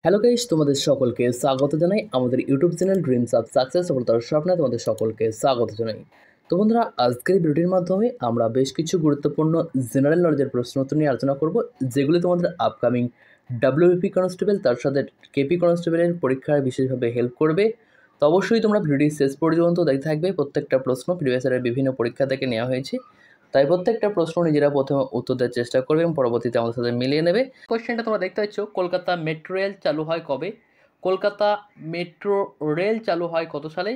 Hello guys, তোমাদের সকলকে স্বাগত জানাই আমাদের YouTube channel dreams of success সফলতার স্বপ্নে তোমাদের সকলকে স্বাগত জানাই। তো বন্ধুরা, আজকের ভিডিওটির মাধ্যমে আমরা বেশ কিছু গুরুত্বপূর্ণ জেনারেল নলেজের প্রশ্ন উত্তর নিয়ে আলোচনা করব, যেগুলি তোমাদের আপকামিং ডাব্লিউবিপি কনস্টেবল তার সাথে কেপি কনস্টেবলের পরীক্ষায় বিশেষভাবে হেল্প করবে। তো অবশ্যই তোমরা ভিডিওটি শেষ পর্যন্ত দেখতে থাকবে। প্রত্যেকটা প্রশ্ন প্রিভিয়াস ইয়ারের বিভিন্ন পরীক্ষা থেকে নেওয়া হয়েছে, তাই প্রত্যেকটা প্রশ্ন নিজেরা প্রথমে উত্তর দেওয়ার চেষ্টা করবে এবং পরবর্তীতে আমাদের সাথে মিলিয়ে নেবে। কোয়েশ্চেনটা তোমরা দেখতে পাচ্ছ, কলকাতা মেট্রো রেল চালু হয় কবে? কলকাতা মেট্রো রেল চালু হয় কত সালে?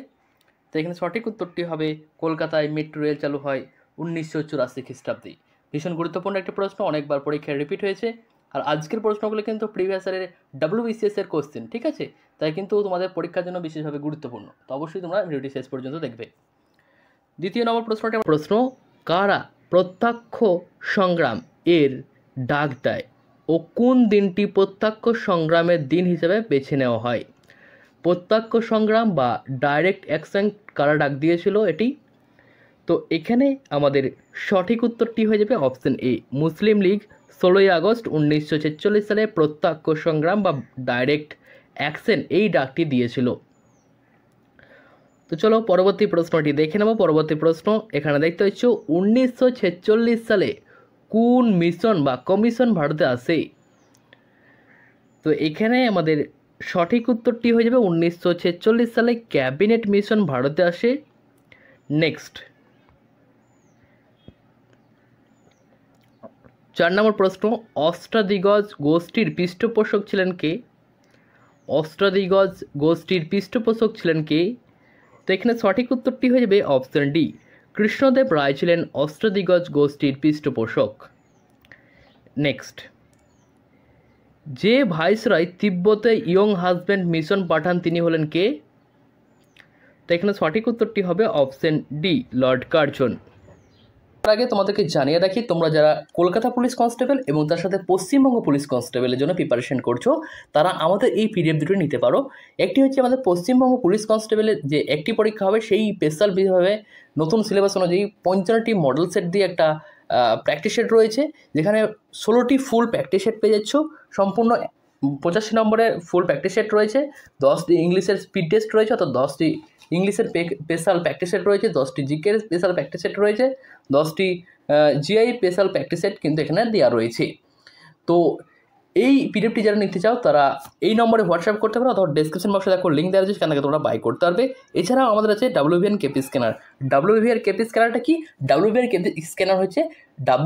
তো এখানে সঠিক উত্তরটি হবে কলকাতায় মেট্রো রেল চালু হয় 1984 খ্রিস্টাব্দে। ভীষণ গুরুত্বপূর্ণ একটি প্রশ্ন, অনেকবার পরীক্ষায় রিপিট হয়েছে। আর আজকের প্রশ্নগুলো কিন্তু প্রিভিয়াস ইয়ারের WBCS এর কোশ্চেন, ঠিক আছে? তাই কিন্তু তোমাদের পরীক্ষার জন্য বিশেষভাবে গুরুত্বপূর্ণ। তো অবশ্যই তোমরা ভিডিওটি শেষ পর্যন্ত দেখবে। দ্বিতীয় নম্বর প্রশ্ন, কারা প্রত্যক্ষ সংগ্রাম এর ডাক দেয় ও কোন দিনটি প্রত্যক্ষ সংগ্রামের দিন হিসেবে বেছে নেওয়া হয়? প্রত্যক্ষ সংগ্রাম বা ডাইরেক্ট অ্যাকশন কারা ডাক দিয়েছিল এটি? তো এখানে আমাদের সঠিক উত্তরটি হয়ে যাবে অপশন এ, মুসলিম লীগ 16ই আগস্ট 1946 সালে প্রত্যক্ষ সংগ্রাম বা ডাইরেক্ট অ্যাকশন এই ডাকটি দিয়েছিল। তো চলো পরবর্তী প্রশ্নটি দেখে নেব। পরবর্তী প্রশ্ন এখানে দেখতে পাচ্ছ, 1946 সালে কোন মিশন বা কমিশন ভারতে আসে? তো এখানে আমাদের সঠিক উত্তরটি হয়ে যাবে 1946 সালে ক্যাবিনেট মিশন ভারতে আসে। নেক্সট 4 নম্বর প্রশ্ন, অষ্টাদিগ্গজ গোষ্ঠীর পৃষ্ঠপোষক ছিলেন কে? অষ্টাদিগ্গজ গোষ্ঠীর পৃষ্ঠপোষক ছিলেন কে? তো এখানে সঠিক উত্তরটি হয়ে যাবে অপশন ডি, কৃষ্ণদেব রায় ছিলেন অষ্টাদিগ্গজ গোষ্ঠীর পৃষ্ঠপোষক। নেক্সট, যে ভাইসরয় তিব্বতে ইয়ং হাজব্যান্ড মিশন পাঠান তিনি হলেন কে? তো এখানে সঠিক উত্তরটি হবে অপশন ডি, লর্ড কার্জন। তার আগে তোমাদেরকে জানিয়ে রাখি, তোমরা যারা কলকাতা পুলিশ কনস্টেবল এবং তার সাথে পশ্চিমবঙ্গ পুলিশ কনস্টেবলের জন্য প্রিপারেশন করছো, তারা আমাদের এই পিডিএফ দুটো নিতে পারো। একটি হচ্ছে আমাদের পশ্চিমবঙ্গ পুলিশ কনস্টেবলের যে একটি পরীক্ষা হবে, সেই স্পেশালভাবে নতুন সিলেবাস অনুযায়ী 55টি মডেল সেট দিয়ে একটা প্র্যাকটিস সেট রয়েছে, যেখানে 16টি ফুল প্র্যাকটিস সেট পেয়ে যাচ্ছ। সম্পূর্ণ 85 নম্বরের ফুল প্র্যাকটিস সেট রয়েছে, 10টি ইংলিশের স্পিড টেস্ট রয়েছে, অর্থাৎ 10টি ইংলিশের স্পেশাল প্র্যাকটিস সেট রয়েছে, 10টি জিকের স্পেশাল প্র্যাকটিস সেট রয়েছে, 10টি জিআই স্পেশাল প্র্যাকটিস সেট কিন্তু এখানে দেওয়া রয়েছে। তো এই পিডিএফটি যারা নিতে চাও তারা এই নম্বরে হোয়াটসঅ্যাপ করতে পারো, অথবা ডেসক্রিপশন বক্সে দেখো লিঙ্ক দেওয়া আছে, সেখান থেকে তোমরা বাই করতে পারবে। এছাড়াও আমাদের আছে WBN KP scanner. WBN KP স্ক্যানারটা কি? WBN কেপি স্ক্যানার হচ্ছে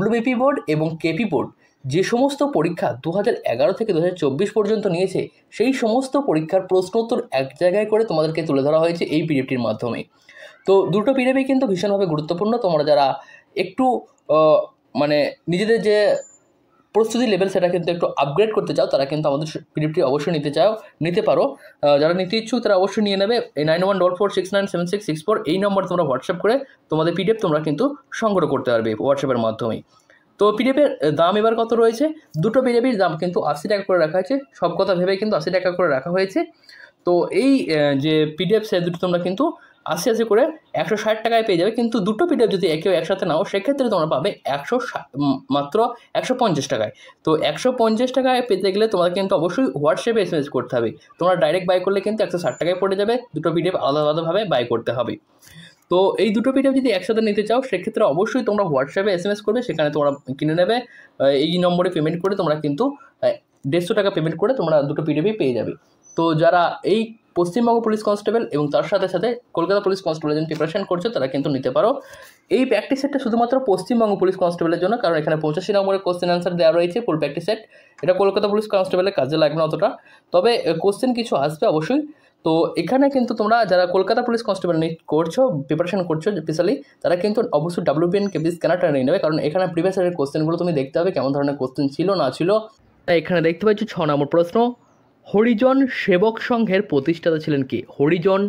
WBP বোর্ড এবং কেপি বোর্ড যে সমস্ত পরীক্ষা 2011 থেকে 2024 পর্যন্ত নিয়েছে, সেই সমস্ত পরীক্ষার প্রশ্ন উত্তর এক জায়গায় করে তোমাদেরকে তুলে ধরা হয়েছে এই পিডিএফটির মাধ্যমে। তো দুটো পিডিএফই কিন্তু ভীষণভাবে গুরুত্বপূর্ণ। তোমরা যারা একটু মানে নিজেদের যে প্রস্তুতি লেভেল সেটা কিন্তু একটু আপগ্রেড করতে চাও, তারা কিন্তু আমাদের পিডিএফটি অবশ্যই নিতে পারো। যারা নিতে ইচ্ছুক তারা অবশ্যই নিয়ে নেবে। এই 9144697664 এই নম্বরে তোমরা হোয়াটসঅ্যাপ করে তোমাদের পিডিএফ তোমরা কিন্তু সংগ্রহ করতে পারবে হোয়াটসঅ্যাপের মাধ্যমে। তো পিডিএফের দাম এবার কত রয়েছে? দুটো পিডিএফের দাম কিন্তু 80 টাকা করে রাখা হয়েছে, সব কথা ভেবে কিন্তু 80 টাকা করে রাখা হয়েছে। তো এই যে পিডিএফ সে দুটো তোমরা কিন্তু 80 করে 160 টাকায় পেয়ে যাবে। কিন্তু দুটো পিডিএফ যদি কেউ একসাথে নাও, সেক্ষেত্রে তোমরা পাবে মাত্র 150 টাকায়। তো 150 টাকায় পেতে গেলে তোমাদের কিন্তু অবশ্যই হোয়াটসঅ্যাপে SMS করতে হবে। তোমরা ডাইরেক্ট বাই করলে কিন্তু 160 টাকায় পড়ে যাবে, দুটো পিডিএফ আলাদা আলাদাভাবে বাই করতে হবে। তো এই দুটো পিডিএফ যদি একসাথে নিতে চাও, সেক্ষেত্রে অবশ্যই তোমরা হোয়াটসঅ্যাপে SMS করবে, সেখানে তোমরা কিনে নেবে। এই নম্বরে পেমেন্ট করে তোমরা কিন্তু 150 টাকা পেমেন্ট করে তোমরা দুটো পিডিএফই পেয়ে যাবে। তো যারা এই পশ্চিমবঙ্গ পুলিশ কনস্টেবল এবং তার সাথে সাথে কলকাতা পুলিশ কনস্টেবলের জন্য প্রিপারেশন করছো, তারা কিন্তু নিতে পারো। এই প্র্যাকটিস সেটটা শুধুমাত্র পশ্চিমবঙ্গ পুলিশ কনস্টেবলের জন্য, কারণ এখানে 85 নম্বরের কোশ্চেন অ্যান্সার দেওয়া রয়েছে ফুল প্র্যাকটিস সেট। এটা কলকাতা পুলিশ কনস্টেবলের কাজে লাগবে না অতটা, তবে কোশ্চেন কিছু আসবে অবশ্যই। তো এখানে কিন্তু তোমরা যারা কলকাতা পুলিশ কনস্টেবল করছো, প্রিপারেশন করছো স্পেশালি, তারা কিন্তু অবশ্যই WBN কেপি স্ক্যানারটা নিয়ে নেবে, কারণ এখানে প্রিভিয়াস ইয়ারের কোশ্চেনগুলো তুমি দেখতে হবে কেমন ধরনের কোশ্চেন ছিল না ছিল। তাই এখানে দেখতে পাচ্ছ 6 নম্বর প্রশ্ন, হরিজন সেবক সংঘের প্রতিষ্ঠাতা ছিলেন কে? হরিজন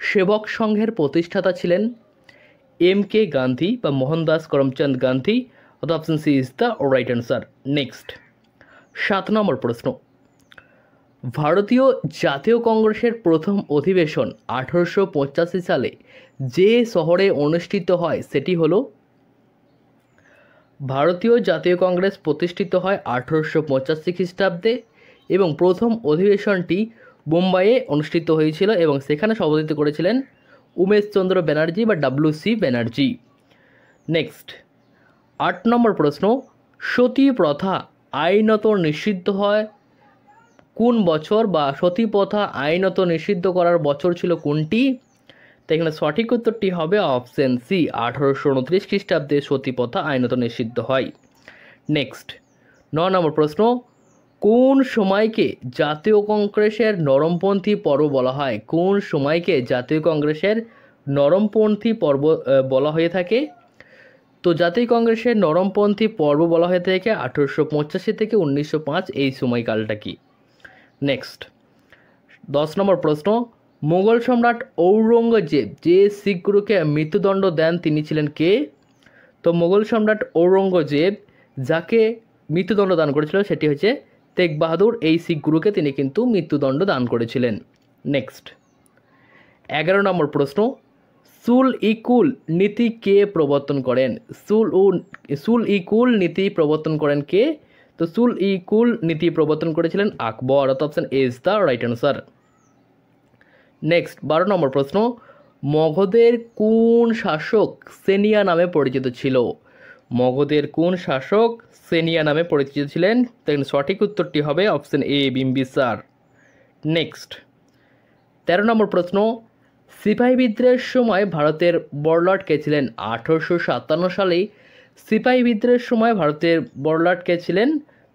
সেবক সংঘের প্রতিষ্ঠাতা ছিলেন MK গান্ধী বা মোহনদাস করমচাঁদ গান্ধী, অর্থাৎ option C is the right answer. Next 7 number প্রশ্ন, ভারতীয় জাতীয় কংগ্রেসের প্রথম অধিবেশন 1885 সালে যে শহরে অনুষ্ঠিত হয় সেটি হলো? ভারতীয় জাতীয় কংগ্রেস প্রতিষ্ঠিত হয় 1885 খ্রিস্টাব্দে এবং প্রথম অধিবেশনটি মুম্বাইয়ে অনুষ্ঠিত হয়েছিল এবং সেখানে সভাপতিত্ব করেছিলেন উমেশচন্দ্র ব্যানার্জি বা WC ব্যানার্জি। নেক্সট 8 নম্বর প্রশ্ন, সতী প্রথা আইনত নিষিদ্ধ হয় কোন বছর বা সতী প্রথা আইনত নিষিদ্ধ করার বছর ছিল কোনটি? তো এখানে সঠিক উত্তরটি হবে অপশন সি, 1829 খ্রিস্টাব্দে সতী প্রথা আইনত নিষিদ্ধ হয়। নেক্সট 9 নম্বর প্রশ্ন, কোন সময়কে জাতীয় কংগ্রেসের নরমপন্থী পর্ব বলা হয়? কোন সময়কে জাতীয় কংগ্রেসের নরমপন্থী পর্ব বলা হয়ে থাকে? তো জাতীয় কংগ্রেসের নরমপন্থী পর্ব বলা হয়ে থাকে 1885 থেকে 1905 এই সময়কালটা কি? নেক্সট 10 নম্বর প্রশ্ন, মুঘল সম্রাট ঔরঙ্গজেব যে শিখ গুরুকে মৃত্যুদণ্ড দেন তিনি ছিলেন কে? তো মুঘল সম্রাট ঔরঙ্গজেব যাকে মৃত্যুদণ্ড দান করেছিল সেটি হচ্ছে তেগ বাহাদুর। এই শিখ গুরুকে তিনি কিন্তু মৃত্যুদণ্ড দান করেছিলেন। নেক্সট 11 নম্বর প্রশ্ন, সুল-ই-কুল নীতি কে প্রবর্তন করেন? সুল-ই-কুল নীতি প্রবর্তন করেন কে? তো সুল-ই-কুল নীতি প্রবর্তন করেছিলেন Akbar. Option A is the right answer. Next 12 number প্রশ্ন, মগধের কোন শাসক সেনিয়া নামে পরিচিত ছিল? মগধের কোন শাসক সেনিয়া নামে পরিচিত ছিলেন? তো সঠিক উত্তরটি হবে অপশন এ, বিম্বিসার। নেক্সট 13 নম্বর প্রশ্ন, সিপাহী বিদ্রোহের সময় ভারতের বড়লাট কে ছিলেন? 1857 সালে সিপাহী বিদ্রোহের সময় ভারতের বড়লাট কে ছিলেন?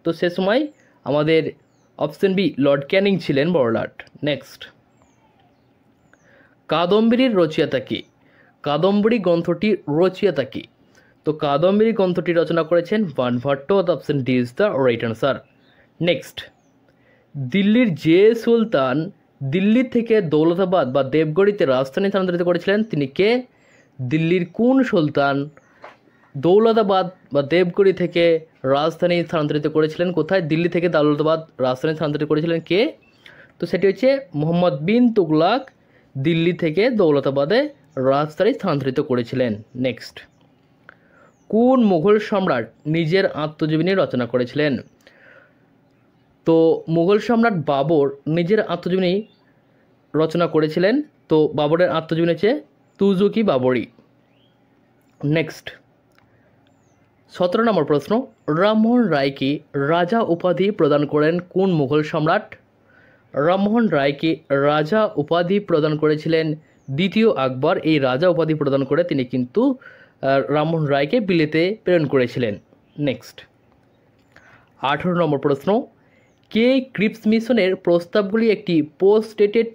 তো সে সময় আমাদের অপশন বি, লর্ড ক্যানিং ছিলেন বড়লাট। নেক্সট কাদম্বরীর রচয়িতা কে? কাদম্বরী গ্রন্থটি রচয়িতা কে? তো কাদম্বরী গ্রন্থটি রচনা করেছেন Banabhatta. Option D is the right answer. Next দিল্লির যে সুলতান দিল্লি থেকে দৌলতাবাদ বা দেবগড়িতে রাজধানী স্থানান্তরিত করেছিলেন তিনি কে? দিল্লির কোন সুলতান দৌলতাবাদ বা দেবগড়ি থেকে রাজধানী স্থানান্তরিত করেছিলেন? কোথায়? দিল্লি থেকে দৌলতাবাদ রাজধানী স্থানান্তরিত করেছিলেন কে? তো সেটি হচ্ছে মোহাম্মদ বিন তুগলাক দিল্লি থেকে দৌলতাবাদে রাজধানী স্থানান্তরিত করেছিলেন। নেক্সট কোন মুঘল সম্রাট নিজের আত্মজীবনী রচনা করেছিলেন? তো মুঘল সম্রাট বাবর নিজের আত্মজীবনী রচনা করেছিলেন। তো বাবরের আত্মজীবনী হচ্ছে তুজুকি বাবরি। নেক্সট 17 নম্বর প্রশ্ন, রামমোহন রায়কে রাজা উপাধি প্রদান করেন কোন মুঘল সম্রাট? রামমোহন রায়কে রাজা উপাধি প্রদান করেছিলেন দ্বিতীয় আকবর। এই রাজা উপাধি প্রদান করে তিনি কিন্তু রামমোহন রায়কে বিলেতে প্রেরণ করেছিলেন। নেক্সট 18 নম্বর প্রশ্ন, কে ক্রিপস মিশনের প্রস্তাবগুলি একটি পোস্ট ডেটেড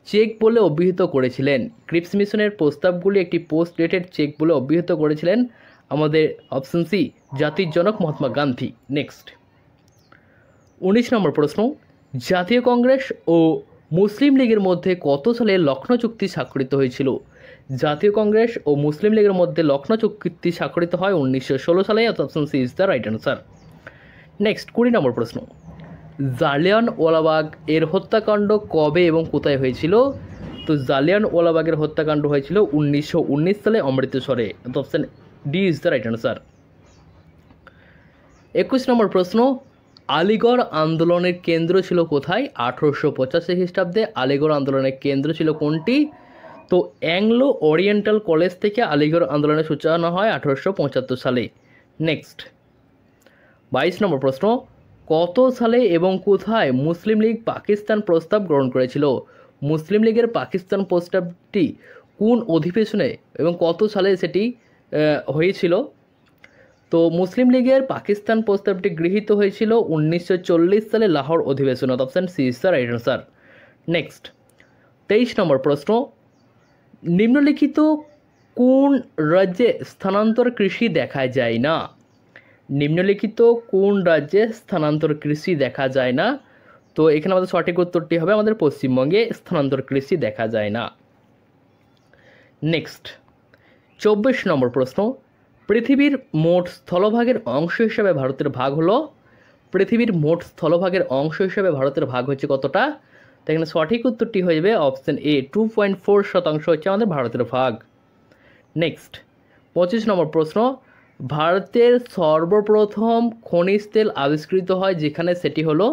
চেক বলে অভিহিত করেছিলেন? ক্রিপস মিশনের প্রস্তাবগুলি একটি পোস্ট ডেটেড চেক বলে অভিহিত করেছিলেন আমাদের অপশন সি, জাতির জনক মহাত্মা গান্ধী। নেক্সট 19 নম্বর প্রশ্ন, জাতীয় কংগ্রেস ও মুসলিম লীগের মধ্যে কত সালে লখনৌ চুক্তি স্বাক্ষরিত হয়েছিল? জাতীয় কংগ্রেস ও মুসলিম লীগের মধ্যে লখনৌ চুক্তি স্বাক্ষরিত হয় 1916 সালে। Option C is the right answer. Next 20 number প্রশ্ন, জালিয়ানওয়ালাবাগ এর হত্যাকাণ্ড কবে এবং কোথায় হয়েছিল? তো জালিয়ানওয়ালাবাগের হত্যাকাণ্ড হয়েছিল 1919 সালে অমৃতসরে। Option D is the right answer. 21 number প্রশ্ন, আলিগড় আন্দোলনের কেন্দ্র ছিল কোথায়? 1885 খ্রিস্টাব্দে আলিগড় আন্দোলনের কেন্দ্র ছিল কোনটি? তো অ্যাংলো ওরিয়েন্টাল কলেজ থেকে আলিগড় আন্দোলনের সূচনা হয় 1875 সালে। নেক্সট 22 নম্বর প্রশ্ন, কত সালে এবং কোথায় মুসলিম লীগ পাকিস্তান প্রস্তাব গ্রহণ করেছিল? মুসলিম লীগের পাকিস্তান প্রস্তাবটি কোন অধিবেশনে এবং কত সালে সেটি হয়েছিল? তো মুসলিম লীগের পাকিস্তান প্রস্তাবটি গৃহীত হয়েছিল 1940 সালে লাহোর অধিবেশন। Option C is the right answer. Next 23 number প্রশ্ন, নিম্নলিখিত কোন রাজ্যে স্থানান্তর কৃষি দেখা যায় না? নিম্নলিখিত কোন রাজ্যে স্থানান্তর কৃষি দেখা যায় না? তো এখানে আমাদের সঠিক উত্তরটি হবে আমাদের পশ্চিমবঙ্গে স্থানান্তর কৃষি দেখা যায় না। নেক্সট 24 নম্বর প্রশ্ন, পৃথিবীর মোট স্থলভাগের অংশ হিসাবে ভারতের ভাগ হলো? পৃথিবীর মোট স্থলভাগের অংশ হিসাবে ভারতের ভাগ হচ্ছে কতটা? তো এখানে সঠিক উত্তরটি হয়ে যাবে অপশন এ, 2.4% হচ্ছে আমাদের ভারতের ভাগ। নেক্সট 25 নম্বর প্রশ্ন, ভারতের সর্বপ্রথম খনিজ তেল আবিষ্কৃত হয় যেখানে, সেটি হলো?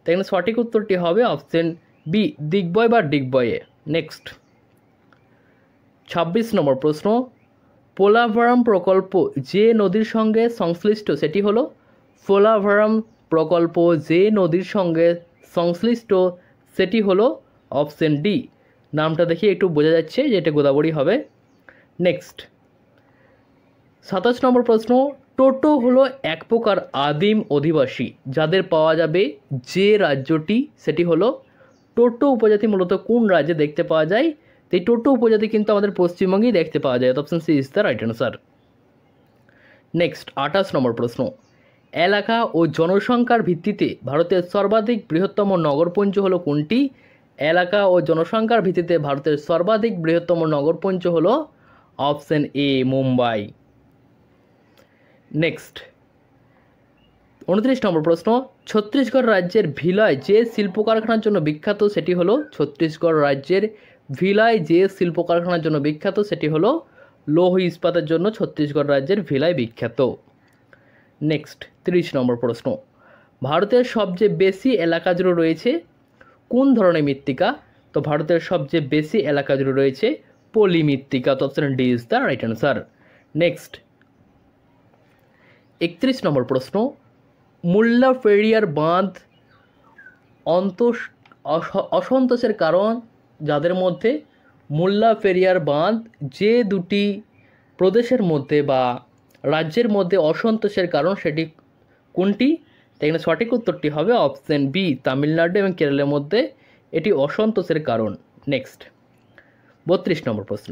এখানে সঠিক উত্তরটি হবে অপশন বি, দিগ্বয় বা ডিগবয়ে। নেক্সট 26 নম্বর প্রশ্ন, পোলাভারাম প্রকল্প যে নদীর সঙ্গে সংশ্লিষ্ট সেটি হলো, পোলাভারাম প্রকল্প যে নদীর সঙ্গে সংশ্লিষ্ট সেটি হলো অপশন ডি। নামটা দেখে একটু বোঝা যাচ্ছে যে এটা গোদাবরী হবে। নেক্সট 27 নম্বর প্রশ্ন, টোটো হলো এক প্রকার আদিম অধিবাসী যাদের পাওয়া যাবে যে রাজ্যটি সেটি হলো, টোটো উপজাতি মূলত কোন রাজ্যে দেখতে পাওয়া যায়? তো এই টোটো উপজাতি কিন্তু আমাদের পশ্চিমবঙ্গেই দেখতে পাওয়া যায়। Option C is the right answer. Next 28 number প্রশ্ন, এলাকা ও জনসংখ্যার ভিত্তিতে ভারতের সর্বাধিক বৃহত্তম নগরপুঞ্জ হলো কোনটি? এলাকা ও জনসংখ্যার ভিত্তিতে ভারতের সর্বাধিক বৃহত্তম নগরপুঞ্জ হলো অপশন এ, মুম্বাই। নেক্সট 29 নম্বর প্রশ্ন, ছত্তিশগড় রাজ্যের ভিলায় যে শিল্প কারখানার জন্য বিখ্যাত সেটি হলো, ছত্তিশগড় রাজ্যের ভিলায় যে শিল্প কারখানার জন্য বিখ্যাত সেটি হলো লৌহ ইস্পাতের জন্য ছত্তিশগড় রাজ্যের ভিলায় বিখ্যাত। নেক্সট 30 নম্বর প্রশ্ন, ভারতের সবচেয়ে বেশি এলাকা জুড়ে রয়েছে কোন ধরনের মৃত্তিকা? তো ভারতের সবচেয়ে বেশি এলাকা জুড়ে রয়েছে পলি মৃত্তিকা। তো option D is the right answer. Next 31 নম্বর প্রশ্ন, মুল্লাপেরিয়ার বাঁধ অসন্তোষের কারণ যাদের মধ্যে, মুল্লাপেরিয়ার বাঁধ যে দুটি প্রদেশের মধ্যে বা রাজ্যের মধ্যে অসন্তোষের কারণ সেটি কোনটি? এখানে সঠিক উত্তরটি হবে অপশন বি, তামিলনাড়ু এবং কেরলের মধ্যে এটি অসন্তোষের কারণ। নেক্সট 32 নম্বর প্রশ্ন,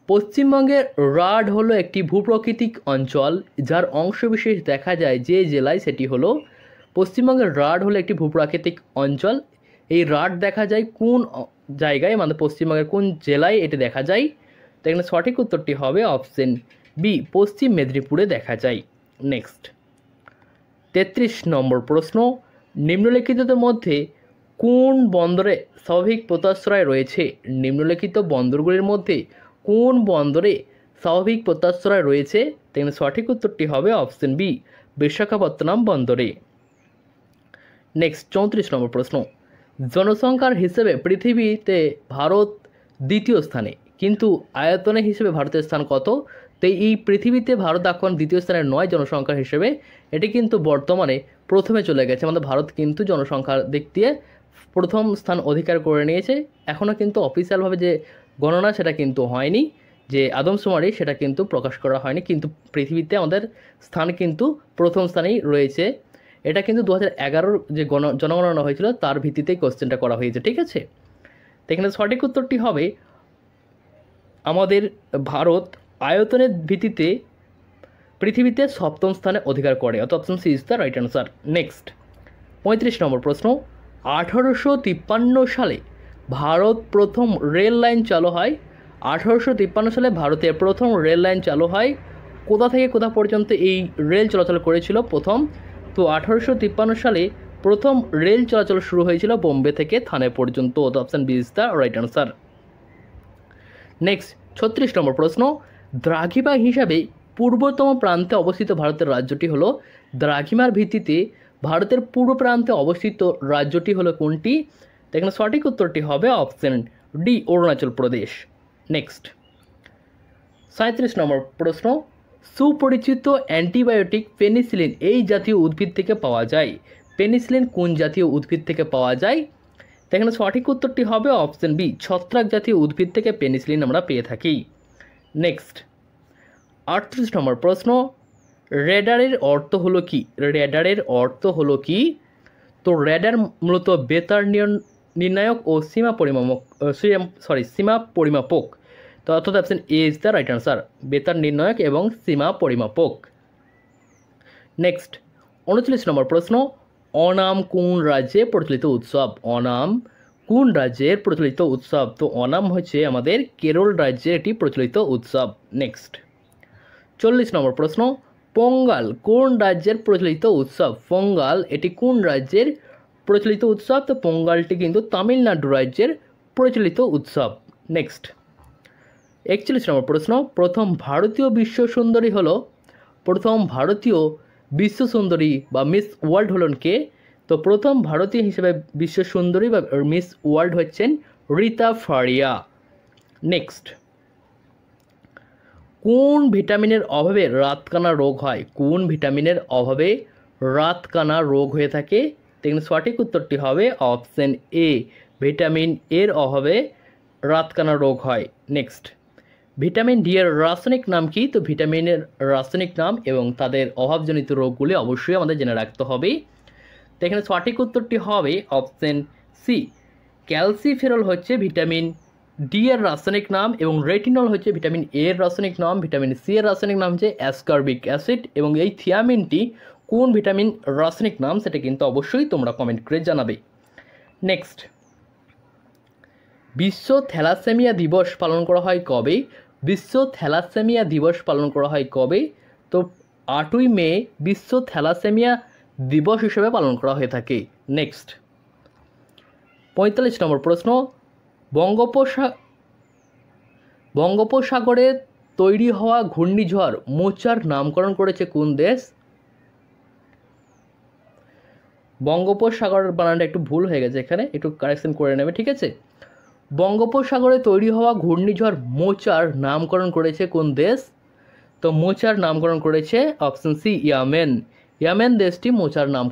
পশ্চিমবঙ্গের রাঢ় হলো একটি ভূপ্রাকৃতিক অঞ্চল যার অংশবিশেষ দেখা যায় যে জেলায় সেটি হলো, পশ্চিমবঙ্গের রাঢ় হলো একটি ভূপ্রাকৃতিক অঞ্চল, এই রাঢ় দেখা যায় কোন জায়গায়, মানে পশ্চিমবঙ্গের কোন জেলায় এটি দেখা যায়? তো এখানে সঠিক উত্তরটি হবে অপশন বি, পশ্চিম মেদিনীপুরে দেখা যায়। নেক্সট 33 নম্বর প্রশ্ন, নিম্নলিখিতদের মধ্যে কোন বন্দরে স্বাভাবিক পোতাশ্রয় রয়েছে? নিম্নলিখিত বন্দরগুলির মধ্যে কোন বন্দরে স্বাভাবিক পোতাশ্রয় রয়েছে? এখানে সঠিক উত্তরটি হবে অপশন বি, বিশাখাপত্তনম বন্দরে। নেক্সট 34 নম্বর প্রশ্ন, জনসংখ্যার হিসেবে পৃথিবীতে ভারত দ্বিতীয় স্থানে, কিন্তু আয়তনের হিসেবে ভারতের স্থান কত? তো এই পৃথিবীতে ভারত এখন দ্বিতীয় স্থানে নয় জনসংখ্যার হিসেবে, এটি কিন্তু বর্তমানে প্রথমে চলে গেছে। আমাদের ভারত কিন্তু জনসংখ্যার দিক দিয়ে প্রথম স্থান অধিকার করে নিয়েছে। এখনও কিন্তু অফিসিয়ালভাবে যে গণনা সেটা কিন্তু হয়নি, যে আদমশুমারি সেটা কিন্তু প্রকাশ করা হয়নি, কিন্তু পৃথিবীতে আমাদের স্থান কিন্তু প্রথম স্থানেই রয়েছে। এটা কিন্তু 2011 যে জনগণনা হয়েছিল তার ভিত্তিতেই কোশ্চেনটা করা হয়েছে, ঠিক আছে? তো এখানে সঠিক উত্তরটি হবে আমাদের ভারত আয়তনের ভিত্তিতে পৃথিবীতে সপ্তম স্থানে অধিকার করে, অর্থাৎ option C is the right answer. Next 35 number প্রশ্ন, 1853 সালে ভারত প্রথম রেল লাইন চালু হয়। 1853 সালে ভারতে প্রথম রেল লাইন চালু হয়। কোথা থেকে কোথা পর্যন্ত এই রেল চলাচল করেছিল প্রথম? তো 1853 সালে প্রথম রেল চলাচল শুরু হয়েছিল বোম্বে থেকে থানে পর্যন্ত। Option B is the right answer. Next 36 number প্রশ্ন, দ্রাঘিমা হিসাবে পূর্বতম প্রান্তে অবস্থিত ভারতের রাজ্যটি হলো, দ্রাঘিমার ভিত্তিতে ভারতের পূর্ব প্রান্তে অবস্থিত রাজ্যটি হলো কোনটি? তো এখানে সঠিক উত্তরটি হবে option D, Arunachal Pradesh. Next 37 নম্বর প্রশ্ন, সুপরিচিত অ্যান্টিবায়োটিক পেনিসিলিন এই জাতীয় উদ্ভিদ থেকে পাওয়া যায়। পেনিসিলিন কোন জাতীয় উদ্ভিদ থেকে পাওয়া যায়? তো এখানে সঠিক উত্তরটি হবে অপশন বি, ছত্রাক জাতীয় উদ্ভিদ থেকে পেনিসিলিন আমরা পেয়ে থাকি। নেক্সট 38 নম্বর প্রশ্ন, রেডারের অর্থ হলো কি? রেডারের অর্থ হলো কি? তো রেডার মূলত বেতার নির্ণায়ক ও সীমা পরিমাপক। তো অর্থাৎ option A is the right answer, বেতার নির্ণায়ক এবং সীমা পরিমাপক। নেক্সট 39 নম্বর প্রশ্ন, অনাম কোন রাজ্যে প্রচলিত উৎসব? অনাম কোন রাজ্যের প্রচলিত উৎসব? তো অনাম হচ্ছে আমাদের কেরল রাজ্যের একটি প্রচলিত উৎসব। নেক্সট 40 নম্বর প্রশ্ন, পোঙ্গাল কোন রাজ্যের প্রচলিত উৎসব? পোঙ্গাল এটি কোন রাজ্যের প্রচলিত উৎসব? তো পোঙ্গালটি কিন্তু তামিলনাড়ু রাজ্যের প্রচলিত উৎসব। নেক্সট 41 নম্বর প্রশ্ন, প্রথম ভারতীয় বিশ্ব সুন্দরী হলো, প্রথম ভারতীয় বিশ্ব সুন্দরী বা মিস ওয়ার্ল্ড হলেন কে? তো প্রথম ভারতীয় হিসেবে বিশ্ব সুন্দরী বা মিস ওয়ার্ল্ড হচ্ছেন রীতা ফারিয়া। নেক্সট, কোন ভিটামিনের অভাবে রাতকানা রোগ হয়? কোন ভিটামিনের অভাবে রাতকানা রোগ হয়ে থাকে? দেখুন সঠিক উত্তরটি হবে অপশন এ, ভিটামিন এর অভাবে রাতকানা রোগ হয়। নেক্সট, ভিটামিন ডি এর রাসায়নিক নাম কি? তো ভিটামিনের রাসায়নিক নাম এবং তাদের অভাবজনিত রোগগুলি অবশ্যই আমাদের জেনে রাখতে হবে। তো এখানে সঠিক উত্তরটি হবে অপশন সি, ক্যালসিফেরল হচ্ছে ভিটামিন ডি এর রাসায়নিক নাম এবং রেটিনল হচ্ছে ভিটামিন এ এর রাসায়নিক নাম। ভিটামিন সি এর রাসায়নিক নাম হচ্ছে অ্যাসকার্বিক অ্যাসিড এবং এই থিয়ামিনটি কোন ভিটামিন রাসায়নিক নাম সেটা কিন্তু অবশ্যই তোমরা কমেন্ট করে জানাবে। নেক্সট, বিশ্ব থ্যালাসেমিয়া দিবস পালন করা হয় কবে? বিশ্ব থ্যালাসেমিয়া দিবস পালন করা হয় কবে? তো 8ই মে বিশ্ব থ্যালাসেমিয়া দিবস হিসেবে পালন করা হয়ে থাকে। নেক্সট, 45 নম্বর প্রশ্ন, বঙ্গোপসাগরে তৈরি হওয়া ঘূর্ণিঝড় মোচার নামকরণ করেছে কোন দেশ? বঙ্গোপসাগরের বানানটা একটু ভুল হয়ে গেছে, এখানে একটু কারেকশন করে নেবে, ঠিক আছে। বঙ্গোপসাগরে তৈরি হওয়া ঘূর্ণিঝড় মোচার নামকরণ করেছে কোন দেশ? তো মোচার নামকরণ করেছে অপশন সি, ইয়েমেন। ইয়েমেন দেশটি মোচার নাম